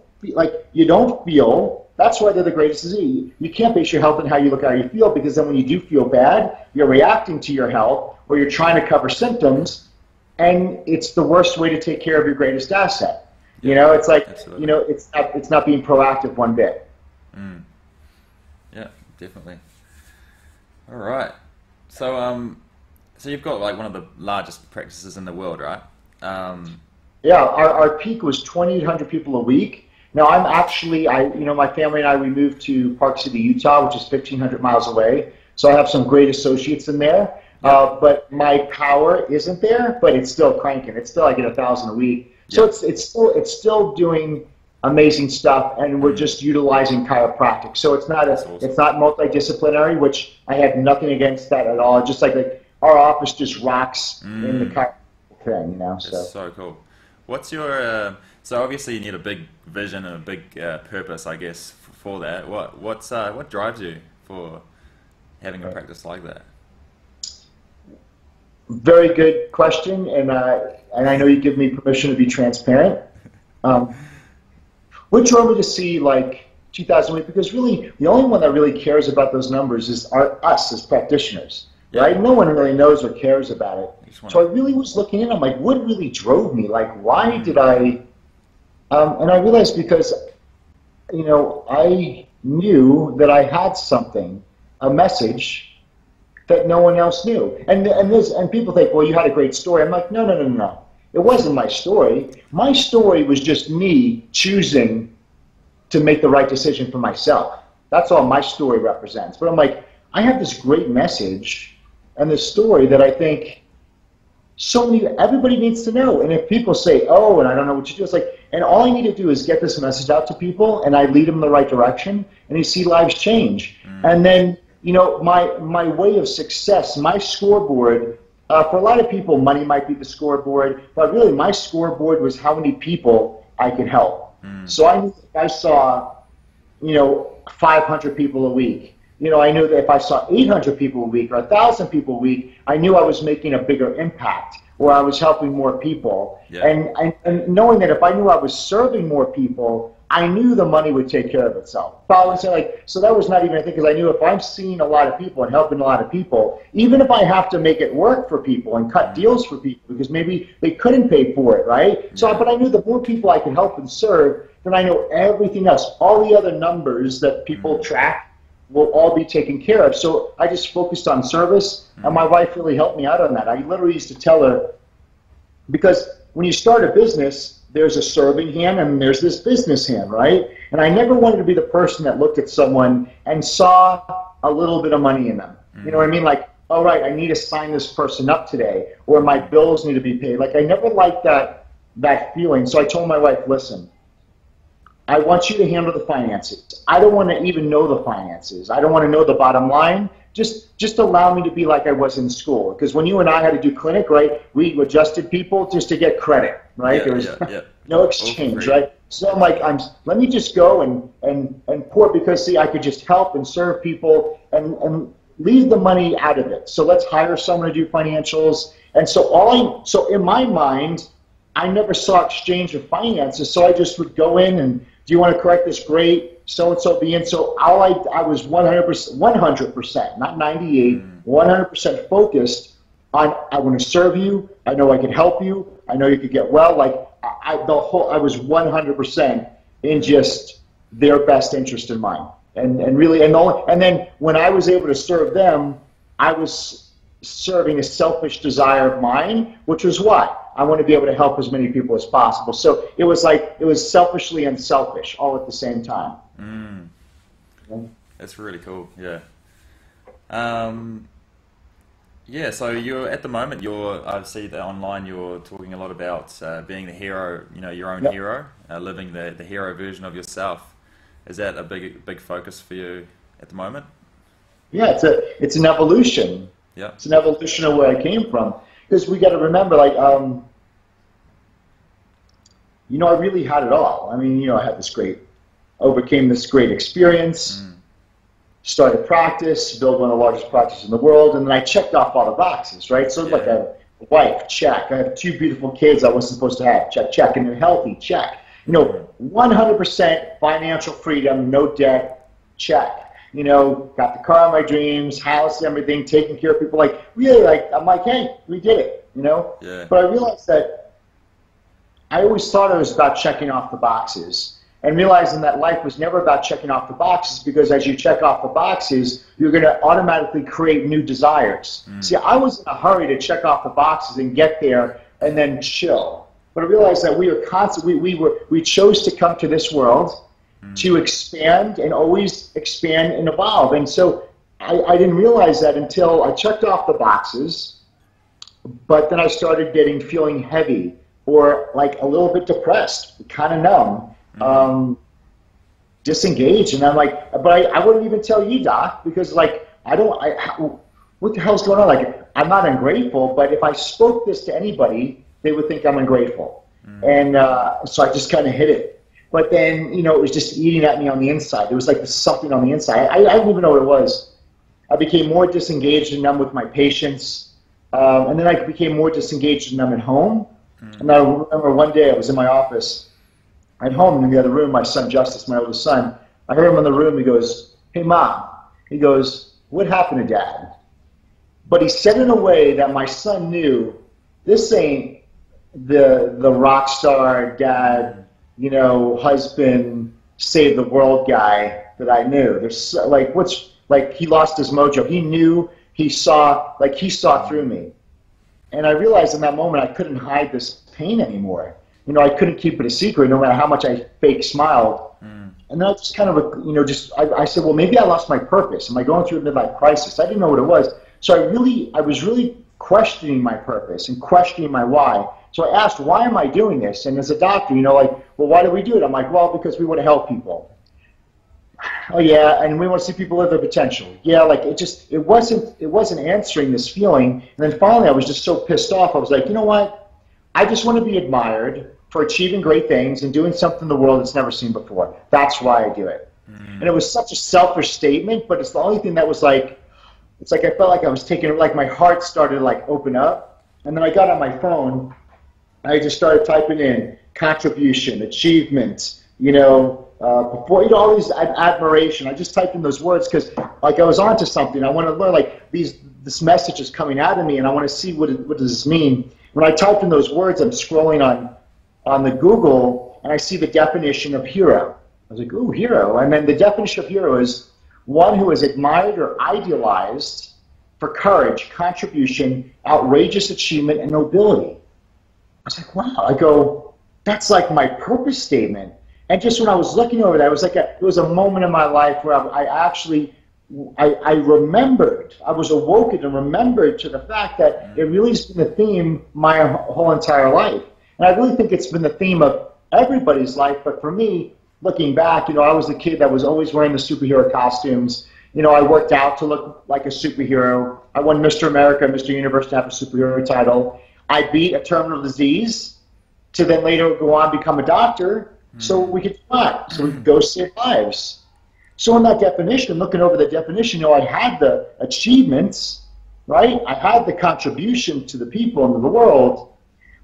feel. That's why they're the greatest disease. You can't base your health on how you look, how you feel, because then when you do feel bad, you're reacting to your health, or you're trying to cover symptoms, and it's the worst way to take care of your greatest asset. It's like, it's not being proactive one bit. Yeah, definitely. All right. So, so you've got like one of the largest practices in the world, right? Yeah, our peak was 2,800 people a week. Now I'm actually, my family and I, we moved to Park City, Utah, which is 1,500 miles away. So I have some great associates in there, but my power isn't there, but it's still cranking. It's still, I get 1,000 a week. So it's still doing amazing stuff, and we're just utilizing chiropractic. So it's not it's not multidisciplinary, which I have nothing against that at all. Just like our office just rocks in the chiropractic thing, That's so cool. What's your so obviously you need a big vision and a big purpose, I guess, for that. What drives you for having a practice like that? Very good question, and I know you give me permission to be transparent. What drove me to see like 2,000 a week? Because really, the only one that really cares about those numbers is us as practitioners, right? No one really knows or cares about it. So I really was looking in. I'm like, what really drove me? Like, why did I? And I realized because, I knew that I had something, a message, that no one else knew. And people think, well, you had a great story. I'm like, no, no, no, no, no. It wasn't my story. My story was just me choosing to make the right decision for myself. That's all my story represents. But I'm like, I have this great message and this story that I think everybody needs to know. And if people say, oh, and I don't know what you do, it's like, and all I need to do is get this message out to people, and I lead them in the right direction, and you see lives change. And then, you know, my way of success, my scoreboard, for a lot of people, money might be the scoreboard, but really my scoreboard was how many people I could help. So I knew if I saw, you know, 500 people a week, you know, I knew that if I saw 800 people a week or 1,000 people a week, I knew I was making a bigger impact, or I was helping more people. Yeah. And knowing that if I knew I was serving more people, I knew the money would take care of itself. So that was not even a thing, because I knew if I'm seeing a lot of people and helping a lot of people, even if I have to make it work for people and cut deals for people because maybe they couldn't pay for it, right? So, but I knew the more people I could help and serve, then I know everything else, all the other numbers that people track will all be taken care of. So I just focused on service, and my wife really helped me out on that. I literally used to tell her, because when you start a business, there's a serving hand and there's this business hand, right? And I never wanted to be the person that looked at someone and saw a little bit of money in them. You know what I mean? Like, all right, I need to sign this person up today, or my bills need to be paid. Like, I never liked that feeling. So I told my wife, listen, I want you to handle the finances. I don't want to even know the finances. I don't want to know the bottom line. Just allow me to be like I was in school. Because when you and I had to do clinic, right, we adjusted people just to get credit, right? There was no exchange, right? So I'm like, let me just go and pour, because see, I could just help and serve people and leave the money out of it. So let's hire someone to do financials. And so so in my mind, I never saw exchange of finances. So I just would go in and, do you want to correct this? Great. So-and-so be in. So I was 100%, not 98, 100% focused on, I want to serve you. I know I can help you. I know you could get well. Like I was 100% in just their best interest in mind. And then when I was able to serve them, I was serving a selfish desire of mine, which was what? I want to be able to help as many people as possible. So it was like, it was selfishly unselfish all at the same time. That's really cool. Yeah. Yeah. So you're at the moment. I see that online. You're talking a lot about being the hero. You know, your own hero, living the hero version of yourself. Is that a big focus for you at the moment? Yeah, it's an evolution. Yeah. It's an evolution of where I came from. Because we got to remember, like, you know, I really had it all. I mean, you know, I had overcame this great experience, started practice, built one of the largest practices in the world, and then I checked off all the boxes, right? So like I have a wife, check. I have 2 beautiful kids I wasn't supposed to have, check. And they're healthy, check. You know, 100% financial freedom, no debt, check. You know, got the car of my dreams, house, everything, taking care of people. Like, really, like, I'm like, hey, we did it, you know? Yeah. But I realized that I always thought it was about checking off the boxes, and realizing that life was never about checking off the boxes, because as you check off the boxes, you're going to automatically create new desires. See, I was in a hurry to check off the boxes and get there and then chill. But I realized that we were constantly, we chose to come to this world to expand and always expand and evolve. And so I didn't realize that until I checked off the boxes, but then I started feeling heavy, or like a little bit depressed, kind of numb, disengaged. And I'm like, but I wouldn't even tell you, Doc, because like, what the hell's going on? Like, I'm not ungrateful, but if I spoke this to anybody, they would think I'm ungrateful. And so I just kind of hid it. But then, you know, it was just eating at me on the inside. There was like something on the inside. I didn't even know what it was. I became more disengaged and numb with my patients. And then I became more disengaged and numb at home. And I remember one day I was in my office at home in the other room, my son Justice, my oldest son. I heard him in the room. He goes, hey, Mom. He goes, what happened to Dad? But he said in a way that my son knew, this ain't the rock star dad, you know, husband, save the world guy that I knew. There's like, he lost his mojo. He knew he saw through me. And I realized in that moment I couldn't hide this pain anymore. You know, I couldn't keep it a secret no matter how much I fake smiled. And then I just kind of, you know, I said, well, maybe I lost my purpose. Am I going through a midlife crisis? I didn't know what it was. So I was really questioning my purpose and questioning my why. So I asked, why am I doing this? And as a doctor, you know, like, well, why do we do it? I'm like, well, because we want to help people. Oh yeah, and we want to see people live their potential. Yeah, like it wasn't answering this feeling. And then finally I was just so pissed off. I was like, you know what? I just want to be admired for achieving great things and doing something the world has never seen before. That's why I do it. And it was such a selfish statement, but it's the only thing that was like, it's like I felt like I was taking, like my heart started to like open up. And then I got on my phone, and I just started typing in contribution, achievement, you know, before, you know, all these admiration. I just typed in those words because like I was onto something. I want to learn like this message is coming out of me, and I want to see what does this mean. When I typed in those words, I'm scrolling on the Google, and I see the definition of hero. I was like, ooh, hero. And then the definition of hero is one who is admired or idealized for courage, contribution, outrageous achievement, and nobility. I was like, wow. I go, that's like my purpose statement. And just when I was looking over that, it was a moment in my life where I remembered, I was awoken and remembered to the fact that it really has been the theme my whole entire life. And I really think it's been the theme of everybody's life, but for me, looking back, you know, I was the kid that was always wearing the superhero costumes. You know, I worked out to look like a superhero. I won Mr. America, Mr. Universe to have a superhero title. I beat a terminal disease to then later go on and become a doctor so we could fly, so we could go save lives. So in that definition, looking over the definition, you know, I had the achievements, right? I had the contribution to the people and to the world,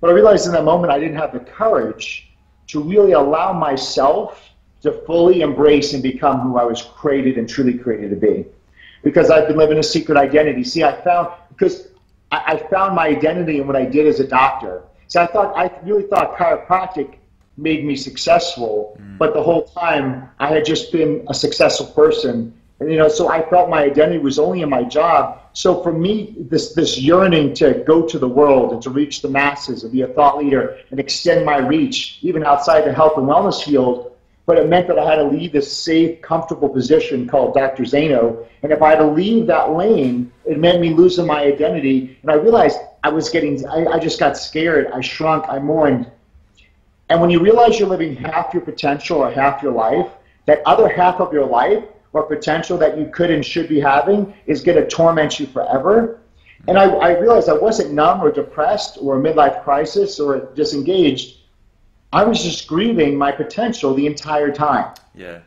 but I realized in that moment I didn't have the courage to really allow myself to fully embrace and become who I was created and truly created to be. Because I've been living a secret identity. See, I found my identity in what I did as a doctor. So I really thought chiropractic made me successful, but the whole time I had just been a successful person. And, you know, so I felt my identity was only in my job. So for me, this yearning to go to the world and to reach the masses and be a thought leader and extend my reach, even outside the health and wellness field, but it meant that I had to leave this safe, comfortable position called Dr. Zaino. And if I had to leave that lane, it meant me losing my identity. And I realized I just got scared. I shrunk. I mourned. And when you realize you're living half your potential or half your life, that other half of your life or potential that you could and should be having is going to torment you forever. And I realized I wasn't numb or depressed or a midlife crisis or disengaged. I was just grieving my potential the entire time. Yeah.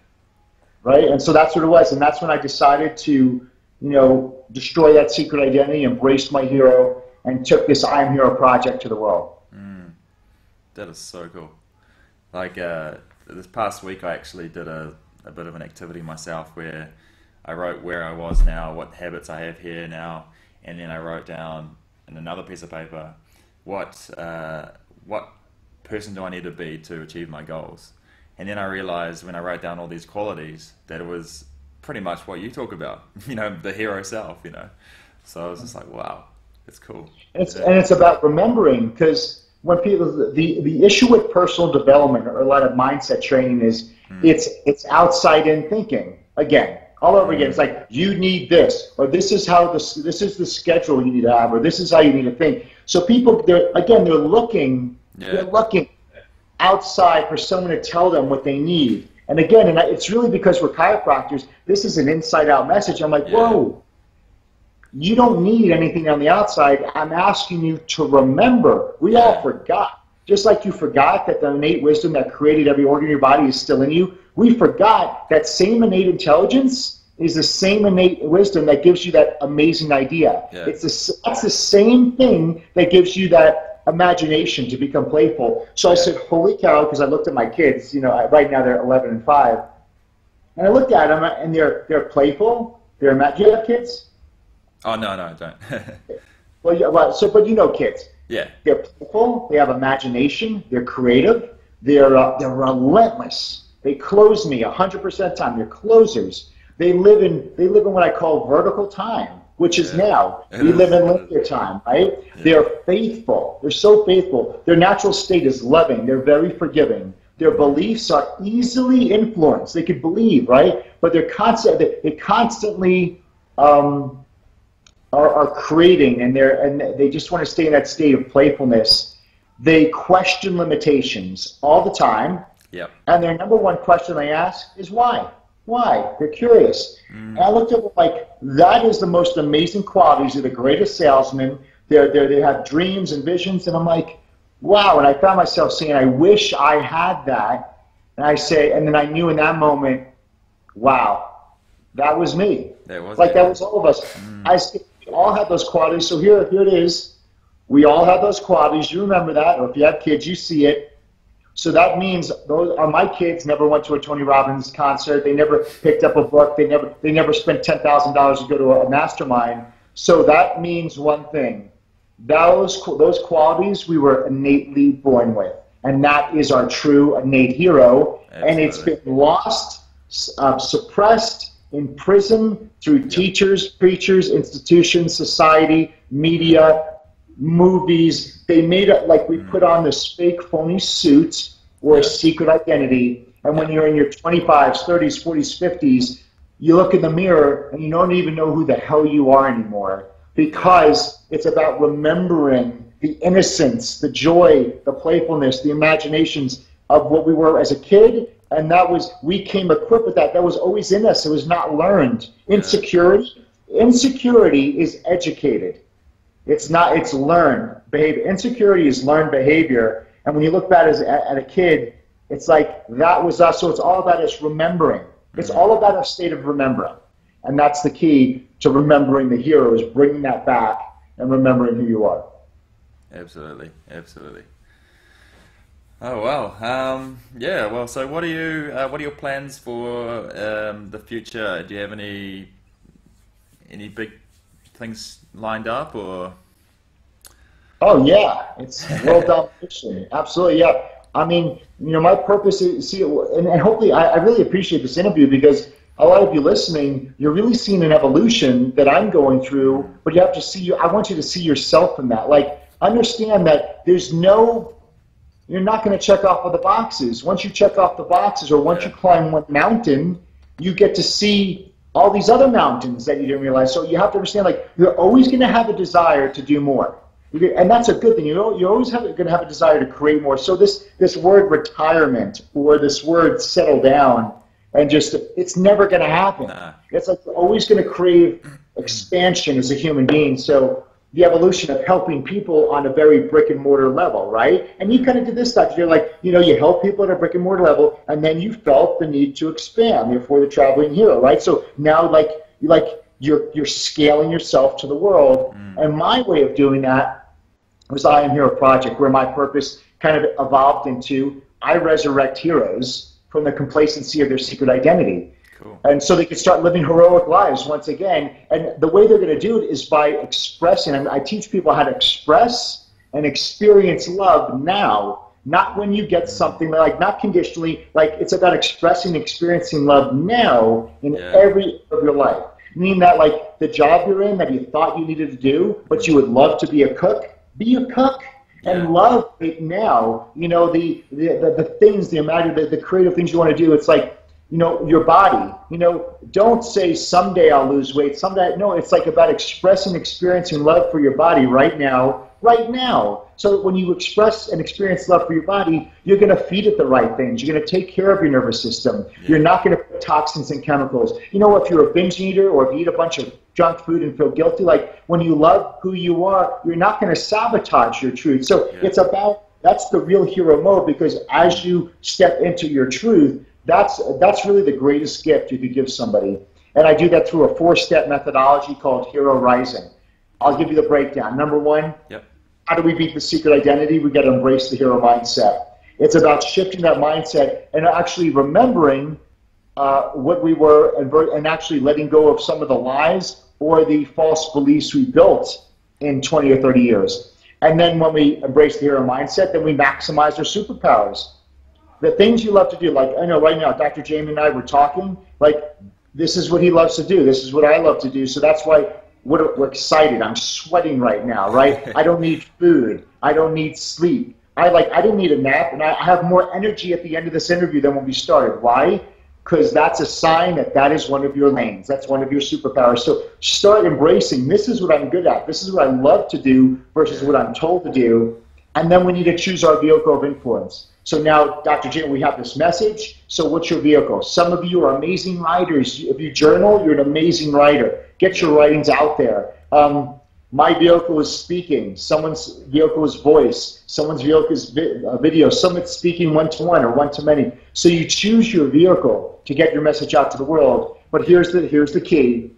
Right? And so that's what it was. And that's when I decided to, you know, destroy that secret identity, embrace my hero, and took this I Am Hero project to the world. That is so cool. Like this past week I actually did a bit of an activity myself where I wrote where I was now, what habits I have here now, and then I wrote down in another piece of paper what person do I need to be to achieve my goals. And then I realized when I wrote down all these qualities that it was pretty much what you talk about, you know, the hero self, you know. So I was just like, wow, it's cool. And it's about remembering, because when people, the issue with personal development or a lot of mindset training is it's outside in thinking again, all over again. It's like, you need this, or this is the schedule you need to have, or this is how you need to think. So people, they're looking outside for someone to tell them what they need. And again, it's really because we're chiropractors, this is an inside out message. I'm like, whoa. You don't need anything on the outside. I'm asking you to remember. We all forgot. Just like you forgot that the innate wisdom that created every organ in your body is still in you, we forgot that same innate intelligence is the same innate wisdom that gives you that amazing idea. Yeah. That's the same thing that gives you that imagination to become playful. So I said, holy cow, because I looked at my kids, you know, right now they're 11 and 5. And I looked at them and they're playful. Do you have kids? Oh, no, I don't. Well, yeah, but you know kids. Yeah. They're playful, they have imagination, they're creative, they're relentless. They close me 100% of the time. They're closers. They live in what I call vertical time, which is now. It We is. live in linear time, right? Yeah. They're faithful. They're so faithful. Their natural state is loving. They're very forgiving. Their beliefs are easily influenced. They could believe, right? But they're they constantly are creating, and they just want to stay in that state of playfulness. They question limitations all the time. Yep. And their number one question they ask is why? Why? They're curious. And I looked at it like, that is the most amazing qualities. They're the greatest salesmen. They have dreams and visions. And I'm like, wow. And I found myself saying, I wish I had that. And then I knew in that moment, wow, that was me. That was all of us. We all have those qualities. So here it is. We all have those qualities. You remember that. Or if you have kids, you see it. So that means my kids never went to a Tony Robbins concert. They never picked up a book. They never spent $10,000 to go to a mastermind. So that means one thing. Those qualities we were innately born with. And that is our true innate hero. Absolutely. And it's been lost, suppressed, imprisoned through teachers, preachers, institutions, society, media, movies. They made it like we put on this fake phony suit or a secret identity, and when you're in your 25s, 30s, 40s, 50s, you look in the mirror and you don't even know who the hell you are anymore, because it's about remembering the innocence, the joy, the playfulness, the imaginations of what we were as a kid. And we came equipped with that. That was always in us. It was not learned. Insecurity is educated. It's learned behavior. Insecurity is learned behavior. And when you look back at a kid, it's like that was us. So it's all about us remembering. It's all about a state of remembering. And that's the key to remembering the hero, is bringing that back and remembering who you are. Absolutely. Absolutely. Oh, wow. Yeah, well, so what are your plans for the future? Do you have any big things lined up, or? Oh yeah, it's world domination. Absolutely, yeah. I mean, my purpose is and hopefully I really appreciate this interview, because a lot of you listening, you're really seeing an evolution that I'm going through, but you have to see, I want you to see yourself in that. Like, understand that you're not going to check off of the boxes. Once you check off the boxes, or once you climb one mountain, you get to see all these other mountains that you didn't realize. So you have to understand, like, you're always going to have a desire to do more. And that's a good thing. You're always going to have a desire to create more. So this word retirement, or this word settle down, and it's never going to happen. Nah. It's like you're always going to crave expansion as a human being. So the evolution of helping people on a very brick and mortar level, right? And you kind of did this stuff. You're like, you help people at a brick and mortar level, and then you felt the need to expand. Therefore, the traveling hero, right? So now, you're scaling yourself to the world. And my way of doing that was I Am Hero Project, where my purpose kind of evolved into I resurrect heroes from the complacency of their secret identity. Cool. And so they can start living heroic lives once again. And the way they're going to do it is by expressing. I teach people how to express and experience love now, not when you get something, like not conditionally. Like, it's about expressing and experiencing love now in every area of your life. Meaning that, like, the job you're in that you thought you needed to do, but you would love to be a cook, be a cook. And love it now. The things, the creative things you want to do. It's like, your body. Don't say someday I'll lose weight. Someday, no. It's like about expressing, experiencing love for your body right now. Right now. So that when you express and experience love for your body, you're going to feed it the right things. You're going to take care of your nervous system. You're not going to put toxins and chemicals. If you're a binge eater, or if you eat a bunch of junk food and feel guilty, like, when you love who you are, you're not going to sabotage your truth. So it's about, that's the real hero mode, because as you step into your truth, that's really the greatest gift you could give somebody. And I do that through a 4-step methodology called Hero Rising. I'll give you the breakdown. Number one, how do we beat the secret identity? We got to embrace the hero mindset. It's about shifting that mindset and actually remembering what we were, and actually letting go of some of the lies or the false beliefs we built in 20 or 30 years. And then when we embrace the hero mindset, then we maximize our superpowers. The things you love to do, like, I know right now, Dr. Jamie and I were talking, like, this is what he loves to do. This is what I love to do. So that's why we're excited. I'm sweating right now, right? I don't need food. I don't need sleep. I didn't need a nap, and I have more energy at the end of this interview than when we started. Why? Because that's a sign that that is one of your lanes. That's one of your superpowers. So start embracing, this is what I'm good at. This is what I love to do versus what I'm told to do. And then we need to choose our vehicle of influence. So now, Dr. Jim, we have this message. So what's your vehicle? Some of you are amazing writers. If you journal, you're an amazing writer. Get your writings out there. My vehicle is speaking. Someone's vehicle is voice. Someone's vehicle is video. Someone's speaking one-to-one or one-to-many. So you choose your vehicle to get your message out to the world. But here's the key.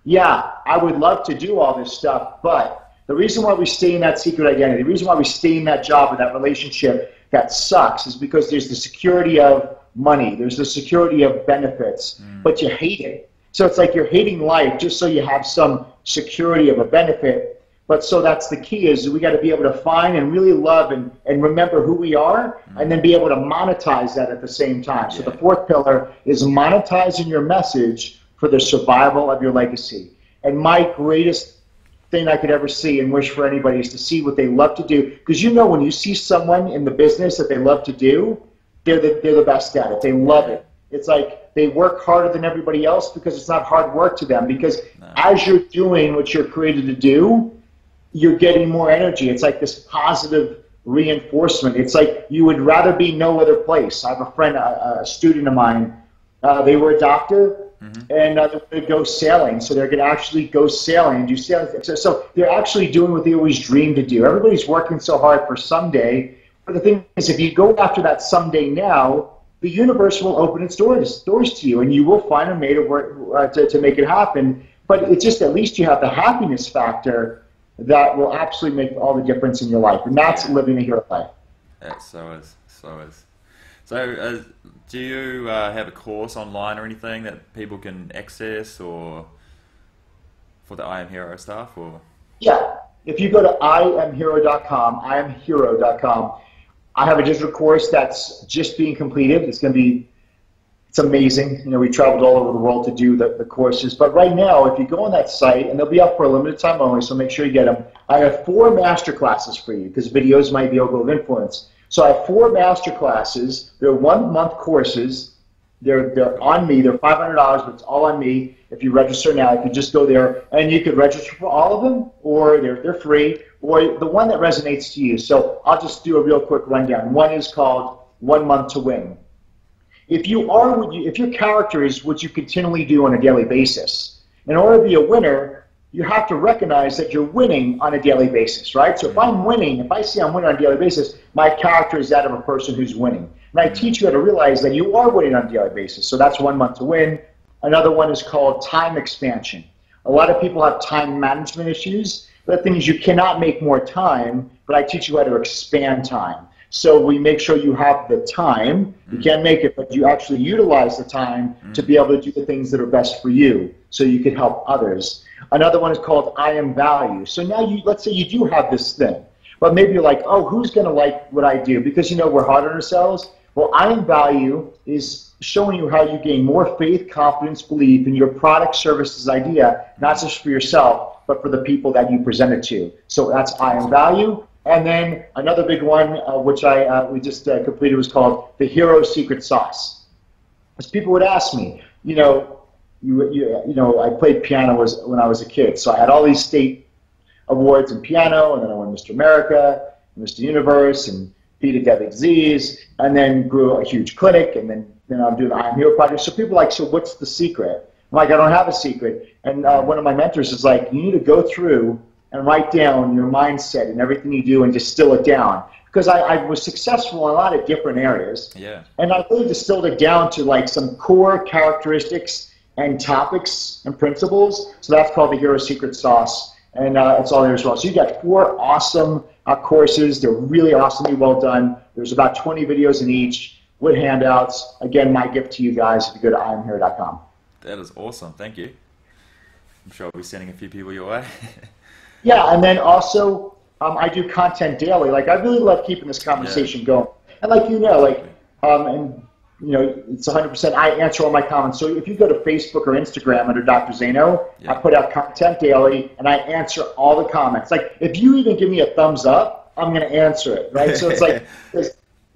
Yeah, I would love to do all this stuff, but the reason why we stay in that secret identity, the reason why we stay in that job or that relationship that sucks is because there's the security of money. There's the security of benefits, but you hate it. So it's like you're hating life just so you have some security of a benefit. But so that's the key, is we got to be able to find and really love and remember who we are, and then be able to monetize that at the same time. So the fourth pillar is monetizing your message for the survival of your legacy. And my greatest thing I could ever see and wish for anybody is to see what they love to do. Because you know, when you see someone in the business that they love to do, they're the best at it. They love it. It's like they work harder than everybody else because it's not hard work to them. Because as you're doing what you're created to do, you're getting more energy. It's like this positive reinforcement. It's like you would rather be no other place. I have a friend, a student of mine, they were a doctor, and they're going to go sailing. So they're going to actually go sailing and do sailing. So they're actually doing what they always dreamed to do. Everybody's working so hard for someday. But the thing is, if you go after that someday now, the universe will open its doors to you, and you will find a way to work to make it happen. But it's just, at least you have the happiness factor that will absolutely make all the difference in your life, and that's living a hero life. Yeah, so is. So do you have a course online or anything that people can access, or for the I Am Hero stuff? Or yeah, if you go to IamHero.com, IamHero.com, I have a digital course that's just being completed. It's going to be, it's amazing. You know, we traveled all over the world to do the courses. But right now, if you go on that site, and they'll be up for a limited time only, so make sure you get them. I have 4 master classes for you, because video is my vehicle of influence. So I have 4 master classes. They're 1-month courses. They're on me. They're $500, but it's all on me. If you register now, you can just go there, and you could register for all of them, or they're free, or the one that resonates to you. So I'll just do a real quick rundown. One is called 1 Month to Win. If your character is what you continually do on a daily basis, in order to be a winner, you have to recognize that you're winning on a daily basis, right? So if I'm winning, if I see I'm winning on a daily basis, my character is that of a person who's winning. And I teach you how to realize that you are winning on a daily basis. So that's 1 month to win. Another one is called time expansion. A lot of people have time management issues. But the thing is, you cannot make more time, but I teach you how to expand time. So we make sure you have the time. You can't make it, but you actually utilize the time to be able to do the things that are best for you, so you can help others. Another one is called I Am Value. So now let's say you do have this thing, but maybe you're like, oh, who's going to like what I do? Because, you know, we're hard on ourselves. Well, I Am Value is showing you how you gain more faith, confidence, belief in your product, services, idea, not just for yourself, but for the people that you present it to. So that's I Am Value. And then another big one, which we just completed, was called the Hero Secret Sauce. Because people would ask me, you know, I played piano when I was a kid, so I had all these state awards in piano, and then I won Mr. America, Mr. Universe, and beat a deadly disease, and then grew a huge clinic, and then I'm doing the I Am Hero project. So people are like, so what's the secret? I'm like, I don't have a secret. And one of my mentors is like, you need to go through and write down your mindset and everything you do and distill it down. Because I was successful in a lot of different areas. Yeah. And I really distilled it down to like some core characteristics and topics and principles. So that's called the Hero Secret Sauce. And it's all there as well. So you got 4 awesome courses. They're really awesomely well done. There's about 20 videos in each with handouts. Again, my gift to you guys if you go to IamHero.com. That is awesome. Thank you. I'm sure I'll be sending a few people your way. Yeah, and then also I do content daily. Like, I really love keeping this conversation going. And like, you know, like, and it's 100%. I answer all my comments. So if you go to Facebook or Instagram under Dr. Zaino, I put out content daily, and I answer all the comments. Like, if you even give me a thumbs up, I'm going to answer it, right? So it's like,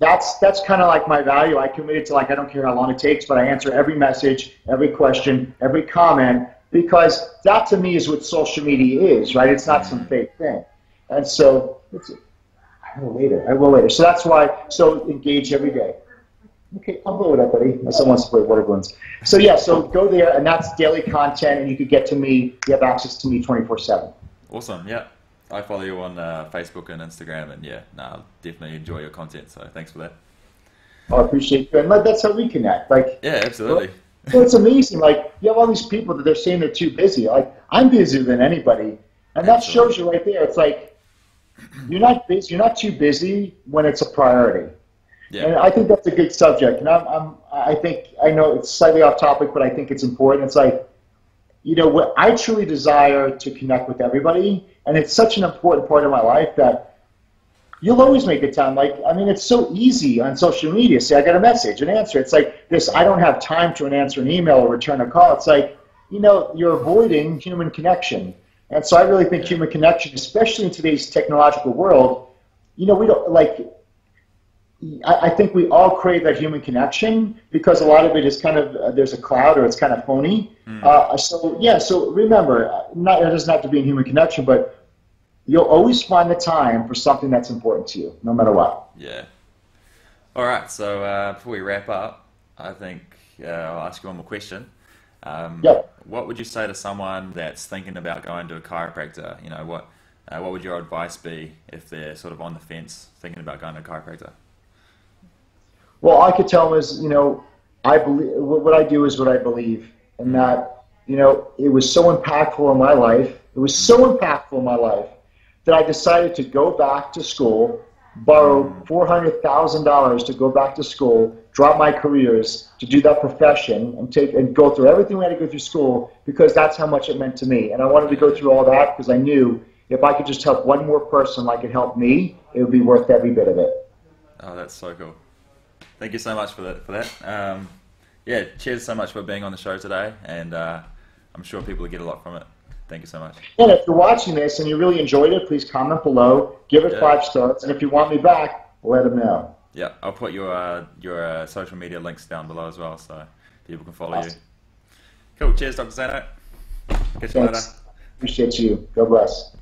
that's kind of like my value. I committed to, like, I don't care how long it takes, but I answer every message, every question, every comment, because that to me is what social media is, right? It's not some fake thing. And so, I will later. So that's why, so engage every day. Okay, I'll blow it up, buddy. Someone wants to play water balloons. So yeah, so go there, and that's daily content, and you could get to me. You have access to me 24/7. Awesome. Yeah, I follow you on Facebook and Instagram, and definitely enjoy your content. So thanks for that. I appreciate you, and that's how we connect. Like, yeah, absolutely. It's amazing. Like, you have all these people that they're saying they're too busy. Like, I'm busier than anybody, and that shows you right there. It's like you're not busy. You're not too busy when it's a priority. Yeah. And I think that's a good subject. And I know it's slightly off topic, but I think it's important. It's like, what I truly desire to connect with everybody, and it's such an important part of my life that you'll always make the time. Like, I mean, it's so easy on social media. Say, I got a message and answer. It's like this, I don't have time to answer an email or return a call. It's like, you're avoiding human connection. And so I really think human connection, especially in today's technological world, we don't, like, I think we all crave that human connection because a lot of it is kind of, there's a cloud or it's kind of phony. So remember, it doesn't have to be in human connection, but you'll always find the time for something that's important to you, no matter what. Yeah. All right, so before we wrap up, I think I'll ask you one more question. What would you say to someone that's thinking about going to a chiropractor? What would your advice be if they're sort of on the fence thinking about going to a chiropractor? Well, I could tell them is, I believe what I do is what I believe, and that, it was so impactful in my life. It was so impactful in my life that I decided to go back to school, borrow $400,000 to go back to school, drop my careers to do that profession, and go through everything we had to go through school, because that's how much it meant to me. And I wanted to go through all that because I knew if I could just help one more person like it helped me, it would be worth every bit of it. Oh, that's so cool. Thank you so much for that. Cheers so much for being on the show today, and I'm sure people will get a lot from it. Thank you so much. And if you're watching this and you really enjoyed it, please comment below, give it 5 stars, and if you want me back, let them know. Yeah, I'll put your social media links down below as well, so people can follow you. Cool. Cheers, Dr. Zaino. Catch you later. Appreciate you. God bless.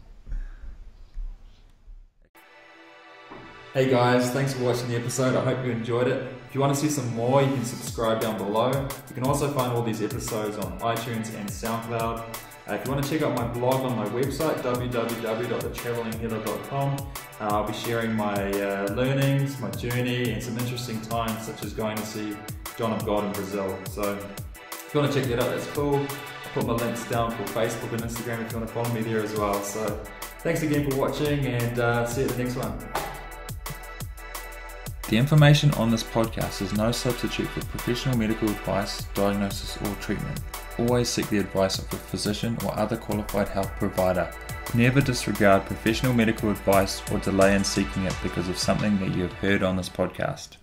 Hey guys, thanks for watching the episode. I hope you enjoyed it. If you want to see some more, you can subscribe down below. You can also find all these episodes on iTunes and SoundCloud. If you want to check out my blog on my website, www.thetravelinghealer.com, I'll be sharing my learnings, my journey, and some interesting times, such as going to see John of God in Brazil. So if you want to check that out, that's cool. I'll put my links down for Facebook and Instagram if you want to follow me there as well. So thanks again for watching, and see you at the next one. The information on this podcast is no substitute for professional medical advice, diagnosis, or treatment. Always seek the advice of a physician or other qualified health provider. Never disregard professional medical advice or delay in seeking it because of something that you have heard on this podcast.